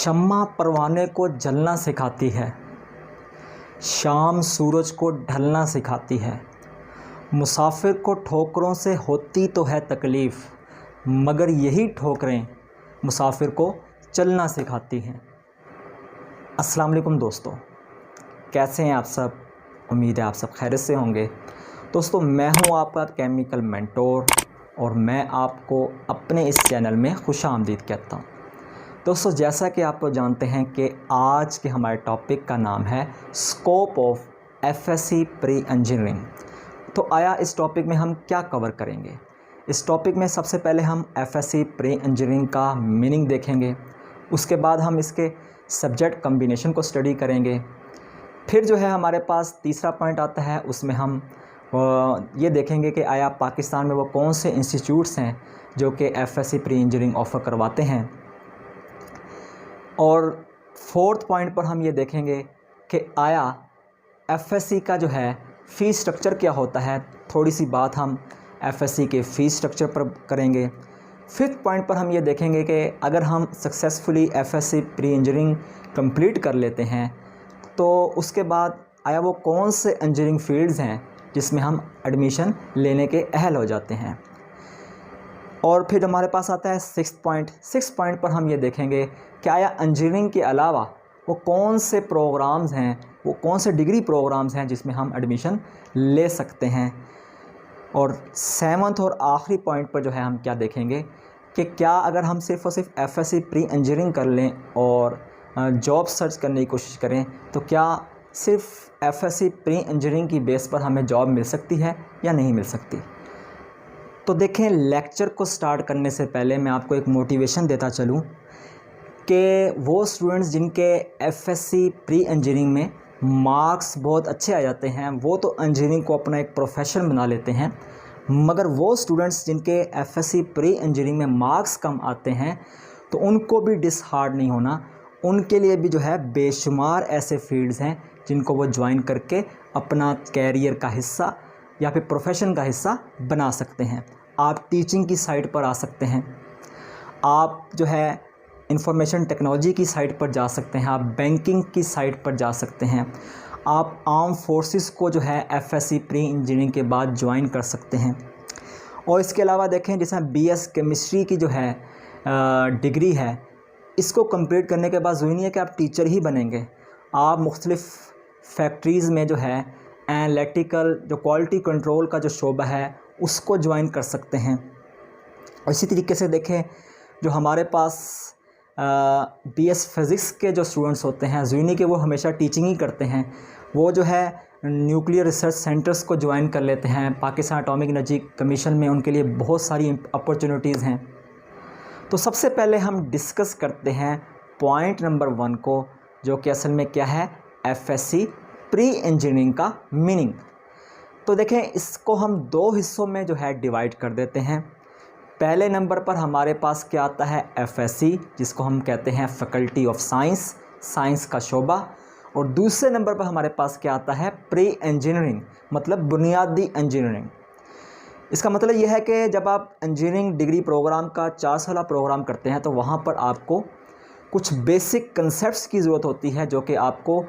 शम्मा परवाने को जलना सिखाती है, शाम सूरज को ढलना सिखाती है। मुसाफिर को ठोकरों से होती तो है तकलीफ़, मगर यही ठोकरें मुसाफिर को चलना सिखाती हैं। अस्सलाम वालेकुम दोस्तों, कैसे हैं आप सब? उम्मीद है आप सब खैरियत से होंगे। दोस्तों, मैं हूं आपका केमिकल मेंटोर और मैं आपको अपने इस चैनल में खुशामदीद कहता हूं। दोस्तों, जैसा कि आप लोग जानते हैं कि आज के हमारे टॉपिक का नाम है scope of FSc pre engineering. तो आया इस टॉपिक में हम क्या कवर करेंगे? इस टॉपिक में सबसे पहले हम एफएससी प्री इंजीनियरिंग का मीनिंग देखेंगे, उसके बाद हम इसके सब्जेक्ट कम्बिनेशन को स्टडी करेंगे। फिर जो है हमारे पास तीसरा पॉइंट आता है, उसमें हम ये देखेंगे कि आया पाकिस्तान में वो कौन से इंस्टीट्यूट्स हैं जो कि एफएससी प्री इंजीनियरिंग ऑफ़र करवाते हैं। और फोर्थ पॉइंट पर हम ये देखेंगे कि आया एफएससी का जो है फ़ीस स्ट्रक्चर क्या होता है। थोड़ी सी बात हम एफएससी के फ़ीस स्ट्रक्चर पर करेंगे। फिफ्थ पॉइंट पर हम ये देखेंगे कि अगर हम successfully FSc pre engineering complete कर लेते हैं तो उसके बाद आया वो कौन से इंजीनियरिंग फील्ड्स हैं जिसमें हम एडमिशन लेने के अहल हो जाते हैं। और फिर हमारे पास आता है सिक्स्थ पॉइंट पर हम ये देखेंगे कि आया इंजीनियरिंग के अलावा वो कौन से प्रोग्राम्स हैं, वो कौन से डिग्री प्रोग्राम्स हैं जिसमें हम एडमिशन ले सकते हैं। और सेवंथ और आखिरी पॉइंट पर जो है हम क्या देखेंगे कि क्या अगर हम सिर्फ़ और सिर्फ एफएससी प्री इंजीनियरिंग कर लें और जॉब सर्च करने की कोशिश करें तो क्या सिर्फ एफएससी प्री इंजीनियरिंग की बेस पर हमें जॉब मिल सकती है या नहीं मिल सकती। तो देखें, लेक्चर को स्टार्ट करने से पहले मैं आपको एक मोटिवेशन देता चलूं कि वो स्टूडेंट्स जिनके एफएससी प्री इंजीनियरिंग में मार्क्स बहुत अच्छे आ जाते हैं वो तो इंजीनियरिंग को अपना एक प्रोफेशन बना लेते हैं, मगर वो स्टूडेंट्स जिनके एफएससी प्री इंजीनियरिंग में मार्क्स कम आते हैं तो उनको भी डिसहार्ड नहीं होना। उनके लिए भी जो है बेशुमार ऐसे फील्ड्स हैं जिनको वो ज्वाइन करके अपना कैरियर का हिस्सा या फिर प्रोफेशन का हिस्सा बना सकते हैं। आप टीचिंग की साइड पर आ सकते हैं, आप जो है इंफॉर्मेशन टेक्नोलॉजी की साइड पर जा सकते हैं, आप बैंकिंग की साइड पर जा सकते हैं, आप आर्म फोर्सेस को जो है एफएससी प्री इंजीनियरिंग के बाद ज्वाइन कर सकते हैं। और इसके अलावा देखें, जैसे बीएस केमिस्ट्री की जो है डिग्री है, इसको कंप्लीट करने के बाद ज़रूरी नहीं है कि आप टीचर ही बनेंगे। आप मुख्तलिफ़ फैक्ट्रीज़ में जो है एनालिटिकल जो क्वालिटी कंट्रोल का जो शोबा है उसको ज्वाइन कर सकते हैं। और इसी तरीके से देखें, जो हमारे पास बीएस फिज़िक्स के जो स्टूडेंट्स होते हैं, ज़रूरी नहीं कि वो हमेशा टीचिंग ही करते हैं, वो जो है न्यूक्लियर रिसर्च सेंटर्स को ज्वाइन कर लेते हैं। पाकिस्तान एटॉमिक एनर्जी कमीशन में उनके लिए बहुत सारी अपॉर्चुनिटीज़ हैं। तो सबसे पहले हम डिस्कस करते हैं पॉइंट नंबर 1 को, जो कि असल में क्या है, एफएससी प्री इंजीनियरिंग का मीनिंग। तो देखें, इसको हम 2 हिस्सों में जो है डिवाइड कर देते हैं। पहले नंबर पर हमारे पास क्या आता है, एफएससी, जिसको हम कहते हैं फैकल्टी ऑफ साइंस, साइंस का शोबा। और दूसरे नंबर पर हमारे पास क्या आता है, प्री इंजीनियरिंग, मतलब बुनियादी इंजीनियरिंग। इसका मतलब यह है कि जब आप इंजीनियरिंग डिग्री प्रोग्राम का 4 साला प्रोग्राम करते हैं तो वहाँ पर आपको कुछ बेसिक कंसेप्ट्स की ज़रूरत होती है जो कि आपको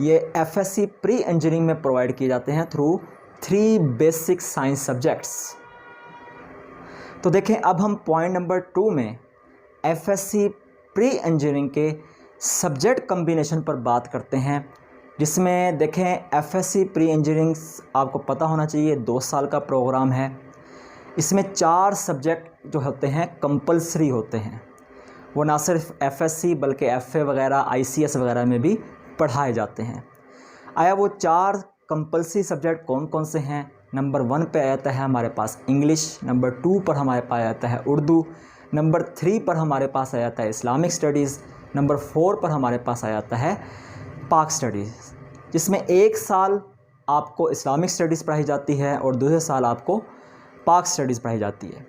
ये एफएससी प्री इंजीनियरिंग में प्रोवाइड किए जाते हैं थ्रू 3 बेसिक साइंस सब्जेक्ट्स। तो देखें, अब हम पॉइंट नंबर 2 में एफएससी प्री इंजीनियरिंग के सब्जेक्ट कम्बिनेशन पर बात करते हैं, जिसमें देखें एफएससी प्री इंजीनियरिंग आपको पता होना चाहिए 2 साल का प्रोग्राम है। इसमें 4 सब्जेक्ट जो होते हैं कंपलसरी होते हैं। वो ना सिर्फ एफएससी बल्कि एफए वगैरह, आईसीएस वगैरह में भी पढ़ाए जाते हैं। आया वो 4 कंपलसरी सब्जेक्ट कौन कौन से हैं? नंबर 1 पे आता है हमारे पास इंग्लिश, नंबर 2 पर हमारे पास आता है उर्दू, नंबर 3 पर हमारे पास आ जाता है इस्लामिक स्टडीज़, नंबर 4 पर हमारे पास आ जाता है पाक स्टडीज़, जिसमें 1 साल आपको इस्लामिक स्टडीज़ पढ़ाई जाती है और दूसरे साल आपको पाक स्टडीज़ पढ़ाई जाती है।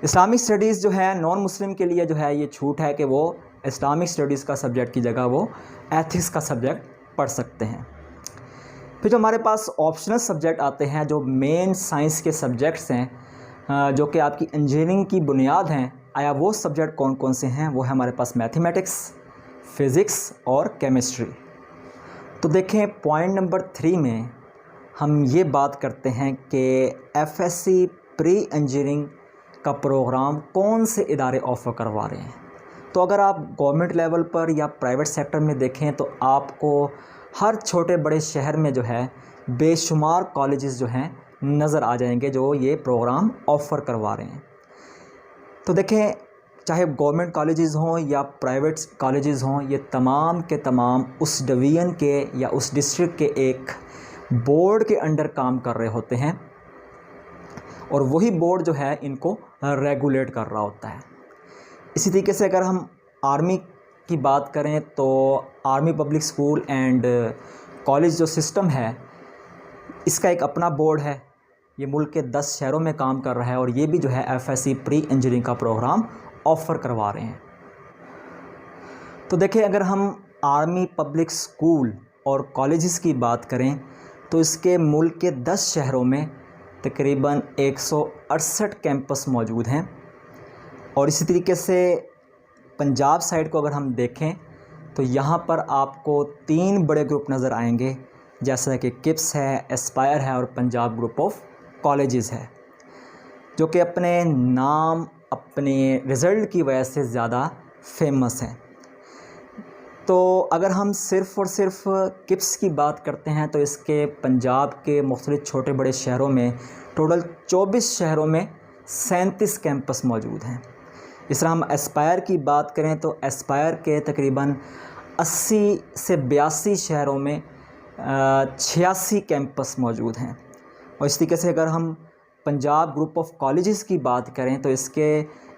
इस्लामिक स्टडीज़ जो है नॉन मुस्लिम के लिए जो है ये छूट है कि वो इस्लामिक स्टडीज़ का सब्जेक्ट की जगह वो एथिक्स का सब्जेक्ट पढ़ सकते हैं। फिर जो हमारे पास ऑप्शनल सब्जेक्ट आते हैं, जो मेन साइंस के सब्जेक्ट्स हैं जो कि आपकी इंजीनियरिंग की बुनियाद हैं, आया वो सब्जेक्ट कौन कौन से हैं? वो है हमारे पास मैथमेटिक्स, फिज़िक्स और केमिस्ट्री। तो देखें पॉइंट नंबर 3 में हम ये बात करते हैं कि एफएससी प्री इंजीनियरिंग का प्रोग्राम कौन से इदारे ऑफ़र करवा रहे हैं। तो अगर आप गवर्नमेंट लेवल पर या प्राइवेट सेक्टर में देखें तो आपको हर छोटे बड़े शहर में जो है बेशुमार कॉलेजेस जो हैं नज़र आ जाएंगे जो ये प्रोग्राम ऑफ़र करवा रहे हैं। तो देखें चाहे गवर्नमेंट कॉलेजेस हों या प्राइवेट कॉलेजेस हों, ये तमाम के तमाम उस डिवीज़न के या उस डिस्ट्रिक्ट के एक बोर्ड के अंडर काम कर रहे होते हैं और वही बोर्ड जो है इनको रेगुलेट कर रहा होता है। इसी तरीके से अगर हम आर्मी की बात करें तो army public school and college जो सिस्टम है इसका एक अपना बोर्ड है। ये मुल्क के 10 शहरों में काम कर रहा है और ये भी जो है एफएससी प्री इंजीनियरिंग का प्रोग्राम ऑफ़र करवा रहे हैं। तो देखिए अगर हम आर्मी पब्लिक स्कूल और कॉलेजेस की बात करें तो इसके मुल्क के 10 शहरों में तकरीबन 168 कैंपस मौजूद हैं। और इसी तरीके से पंजाब साइड को अगर हम देखें तो यहाँ पर आपको 3 बड़े ग्रुप नज़र आएंगे, जैसा कि किप्स है, एस्पायर है और पंजाब ग्रुप ऑफ कॉलेजेस है, जो कि अपने नाम अपने रिज़ल्ट की वजह से ज़्यादा फेमस हैं। तो अगर हम सिर्फ़ और सिर्फ किप्स की बात करते हैं तो इसके पंजाब के मुख्तलिफ छोटे बड़े शहरों में टोटल 24 शहरों में 37 कैंपस मौजूद हैं। इस तरह हम एस्पायर की बात करें तो एस्पायर के तकरीबन 80 से 82 शहरों में 86 कैंपस मौजूद हैं। और इस तरीके से अगर हम पंजाब ग्रुप ऑफ कॉलेजेस की बात करें तो इसके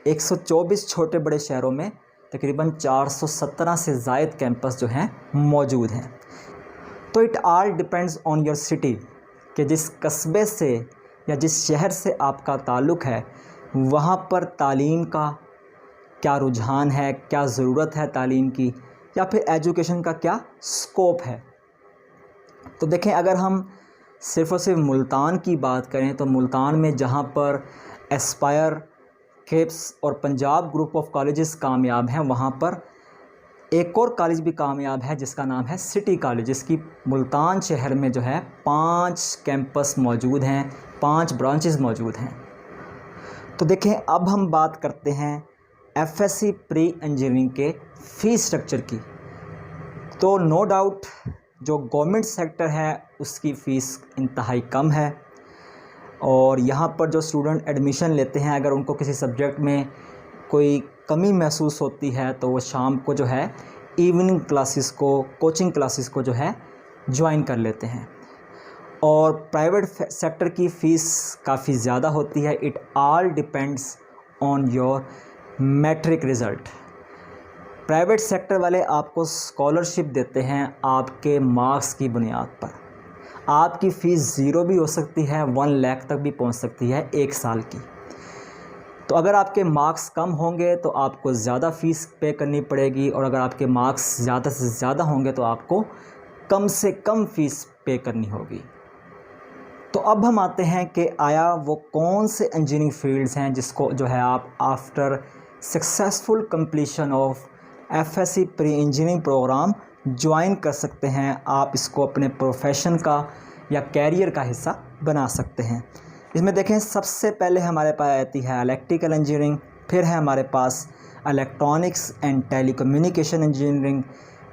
124 छोटे बड़े शहरों में तकरीबन 417 से ज़ायद कैंपस जो हैं मौजूद हैं। तो it all depends on your city कि जिस कस्बे से या जिस शहर से आपका ताल्लुक़ है वहाँ पर तालीम का क्या रुझान है, क्या ज़रूरत है तालीम की, या फिर एजुकेशन का क्या स्कोप है। तो देखें अगर हम सिर्फ़ और सिर्फ मुल्तान की बात करें तो मुल्तान में जहाँ पर एस्पायर, किप्स और पंजाब ग्रुप ऑफ कॉलेजेस कामयाब हैं, वहाँ पर एक और कॉलेज भी कामयाब है जिसका नाम है सिटी कॉलेज, जिसकी मुल्तान शहर में जो है 5 कैंपस मौजूद हैं, 5 ब्रांचेस मौजूद हैं। तो देखें अब हम बात करते हैं एफएससी प्री इंजीनियरिंग के फ़ीस स्ट्रक्चर की। तो नो डाउट जो गवर्नमेंट सेक्टर है उसकी फ़ीस इंतहाई कम है और यहाँ पर जो स्टूडेंट एडमिशन लेते हैं अगर उनको किसी सब्जेक्ट में कोई कमी महसूस होती है तो वो शाम को जो है इवनिंग क्लासेस को, कोचिंग क्लासेस को जो है ज्वाइन कर लेते हैं। और प्राइवेट सेक्टर की फ़ीस काफ़ी ज़्यादा होती है। It all depends on your matric result. Private sector वाले आपको स्कॉलरशिप देते हैं आपके मार्क्स की बुनियाद पर। आपकी फ़ीस ज़ीरो भी हो सकती है, 1 लाख तक भी पहुंच सकती है 1 साल की। तो अगर आपके मार्क्स कम होंगे तो आपको ज़्यादा फ़ीस पे करनी पड़ेगी और अगर आपके मार्क्स ज़्यादा से ज़्यादा होंगे तो आपको कम से कम फ़ीस पे करनी होगी। तो अब हम आते हैं कि आया वो कौन से इंजीनियरिंग फील्ड्स हैं जिसको जो है आप after successful completion of FSc pre engineering programme join कर सकते हैं। आप इसको अपने प्रोफेशन का या कैरियर का हिस्सा बना सकते हैं। इसमें देखें सबसे पहले हमारे पास आती है इलेक्ट्रिकल इंजीनियरिंग, फिर है हमारे पास electronics and telecommunication engineering,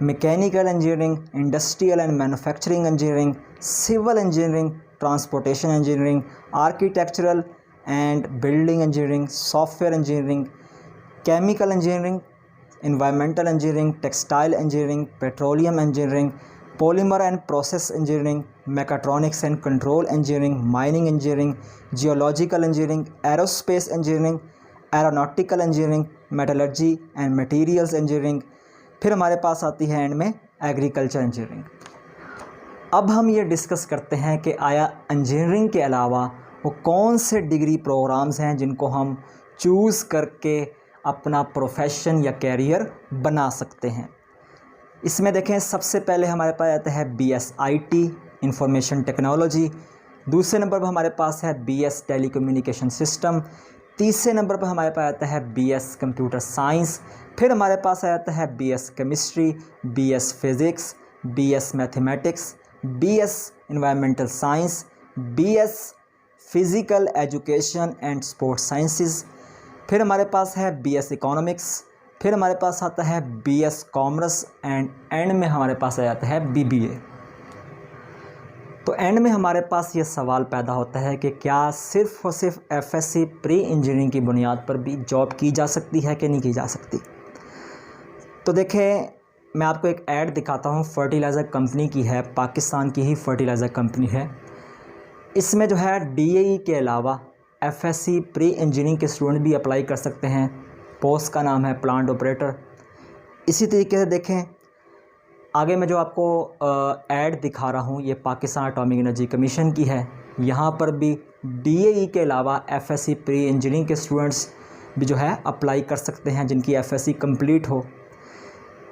mechanical engineering, industrial and manufacturing engineering, civil engineering, transportation engineering, architectural and building engineering, software engineering, chemical engineering, environmental engineering, textile engineering, petroleum engineering, polymer and process engineering, mechatronics and control engineering, mining engineering, geological engineering, aerospace engineering, aeronautical engineering, metallurgy and materials engineering। फिर हमारे पास आती है and में agriculture engineering. अब हम ये discuss करते हैं कि आया इंजीनियरिंग के अलावा वो कौन से डिग्री प्रोग्राम्स हैं जिनको हम चूज़ करके अपना प्रोफेशन या कैरियर बना सकते हैं। इसमें देखें सबसे पहले हमारे पास आता है BSIT इंफॉर्मेशन टेक्नोलॉजी, दूसरे नंबर पर हमारे पास है BS टेलीकम्युनिकेशन सिस्टम, तीसरे नंबर पर हमारे पास आता है BS कंप्यूटर साइंस। फिर हमारे पास आता है BS chemistry, BS physics, BS mathematics, BS environmental science, BS physical education and sports sciences. फिर हमारे पास है BS इकोनॉमिक्स। फिर हमारे पास आता है BS कॉमर्स एंड में हमारे पास आ जाता है BBA। तो एंड में हमारे पास ये सवाल पैदा होता है कि क्या सिर्फ़ और सिर्फ FSC प्री इंजीनियरिंग की बुनियाद पर भी जॉब की जा सकती है कि नहीं की जा सकती। तो देखें, मैं आपको एक ऐड दिखाता हूँ, फर्टिलाइज़र कंपनी की है, पाकिस्तान की ही फर्टिलाइज़र कंपनी है। इसमें जो है DAE के अलावा FSC प्री इंजीनियरिंग के स्टूडेंट भी अप्लाई कर सकते हैं। पोस्ट का नाम है प्लांट ऑपरेटर। इसी तरीके से देखें, आगे मैं जो आपको ऐड दिखा रहा हूँ, ये पाकिस्तान एटॉमिक एनर्जी कमीशन की है। यहाँ पर भी DAE के अलावा FSC प्री इंजीनियरिंग के स्टूडेंट्स भी जो है अप्लाई कर सकते हैं जिनकी FSC कंप्लीट हो।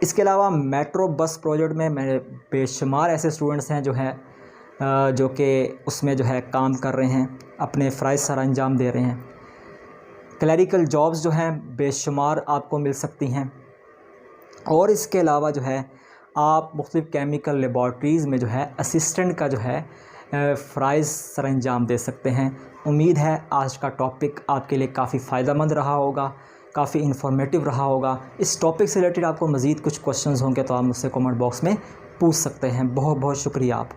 इसके अलावा मेट्रो बस प्रोजेक्ट में मेरे बेशुमार ऐसे स्टूडेंट्स हैं जो कि उसमें जो है काम कर रहे हैं, अपने फ़राइज़ सर अंजाम दे रहे हैं। क्लैरिकल जॉब्स जो हैं बेशुमार आपको मिल सकती हैं। और इसके अलावा जो है आप मुख्तलिफ़ केमिकल लेबॉर्ट्रीज़ में जो है असिस्टेंट का जो है फ़राइज़ सर अंजाम दे सकते हैं। उम्मीद है आज का टॉपिक आपके लिए काफ़ी फ़ायदेमंद रहा होगा, काफ़ी इन्फॉर्मेटिव रहा होगा। इस टॉपिक से रिलेटेड आपको मज़ीद कुछ क्वेश्चंस होंगे तो आप मुझसे कमेंट बॉक्स में पूछ सकते हैं। बहुत बहुत शुक्रिया आपका।